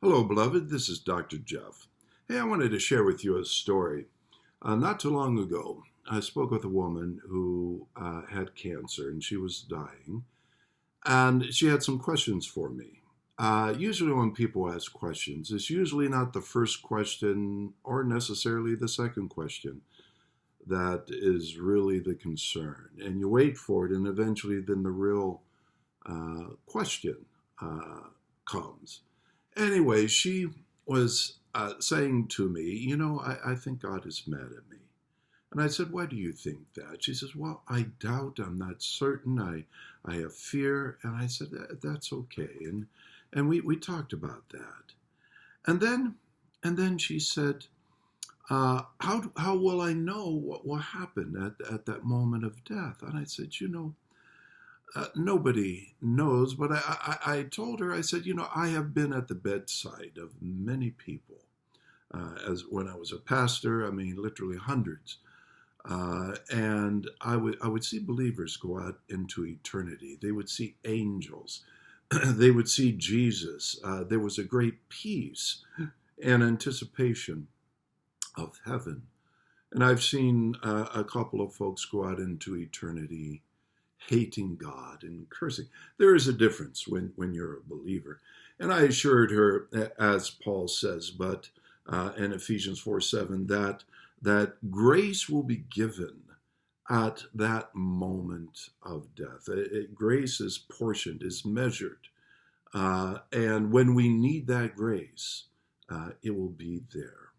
Hello, beloved. This is Dr. Jeff. Hey, I wanted to share with you a story. Not too long ago, I spoke with a woman who had cancer and she was dying, and she had some questions for me. Usually, when people ask questions, it's usually not the first question or necessarily the second question that is really the concern. And you wait for it, and eventually, then the real question comes. Anyway, she was saying to me, I think God is mad at me. And I said, why do you think that? She says, well, I doubt, I'm not certain, I have fear. And I said, that's okay. And we talked about that. And then she said, how will I know what will happen at that moment of death? And I said, nobody knows, but I told her, I said, I have been at the bedside of many people. As when I was a pastor, I mean, literally hundreds. And I would see believers go out into eternity. They would see angels. They would see Jesus. There was a great peace and anticipation of heaven. And I've seen a couple of folks go out into eternity hating God and cursing. There is a difference when you're a believer. And I assured her, as Paul says, but in Ephesians 4:7, that grace will be given at that moment of death. Grace is portioned, is measured. And when we need that grace, it will be there.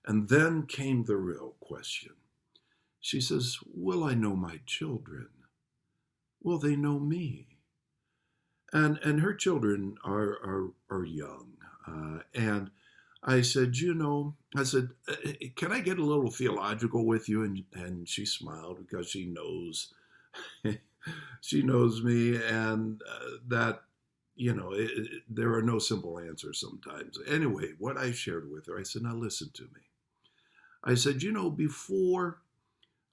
And then came the real question. She says, will I know my children? Will they know me? And her children are young. And I said, can I get a little theological with you? And she smiled because she knows, she knows me, and that, there are no simple answers sometimes. Anyway, what I shared with her, I said, now listen to me. I said, before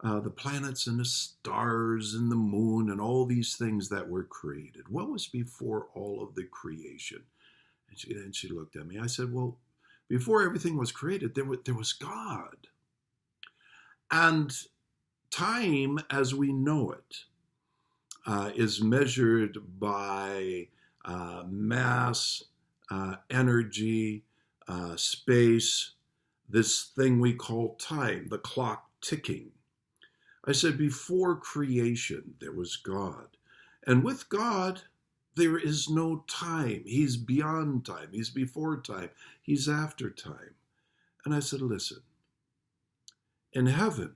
the planets and the stars and the moon and all these things that were created, what was before all of the creation? And she looked at me. I said, well, before everything was created, there was God. And time as we know it is measured by mass, energy, space, this thing we call time, the clock ticking. I said, before creation, there was God. And with God, there is no time. He's beyond time. He's before time. He's after time. And I said, listen, in heaven,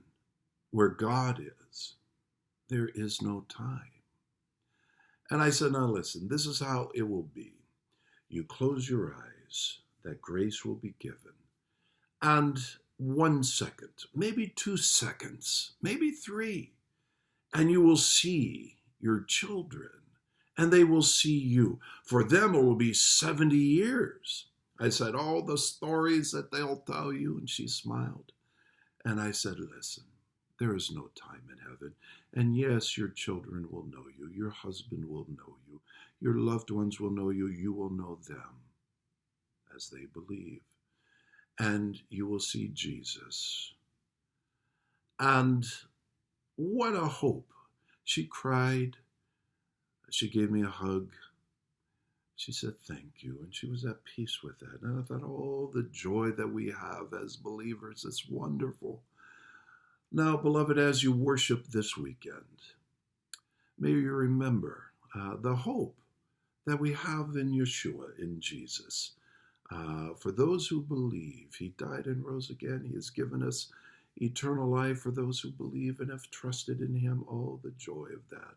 where God is, there is no time. And I said, now listen, this is how it will be. You close your eyes, that grace will be given. And 1 second, maybe 2 seconds, maybe 3, and you will see your children, and they will see you. For them, it will be 70 years. I said, all the stories that they'll tell you, and she smiled. And I said, listen, there is no time in heaven. And yes, your children will know you. Your husband will know you. Your loved ones will know you. You will know them as they believe. And you will see Jesus. And what a hope. She cried. She gave me a hug. She said, thank you. And she was at peace with that. And I thought, oh, the joy that we have as believers, it's wonderful. Now, beloved, as you worship this weekend, may you remember the hope that we have in Yeshua, in Jesus. For those who believe, he died and rose again. He has given us eternal life for those who believe and have trusted in him. Oh, the joy of that.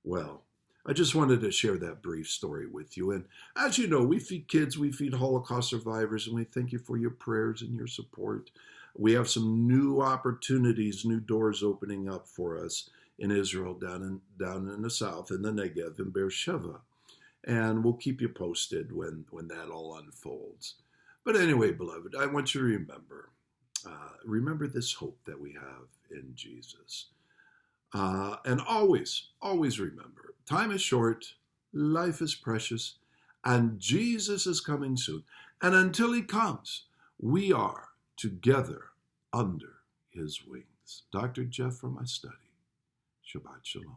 Well, I just wanted to share that brief story with you. And as you know, we feed kids, we feed Holocaust survivors, and we thank you for your prayers and your support. We have some new opportunities, new doors opening up for us in Israel, down in the south, in the Negev, in Beersheba. And we'll keep you posted when that all unfolds. But anyway, beloved, I want you to remember this hope that we have in Jesus. And always remember, time is short, life is precious, And Jesus is coming soon. And until he comes, we are together under his wings. Dr. Jeff for my study. Shabbat Shalom.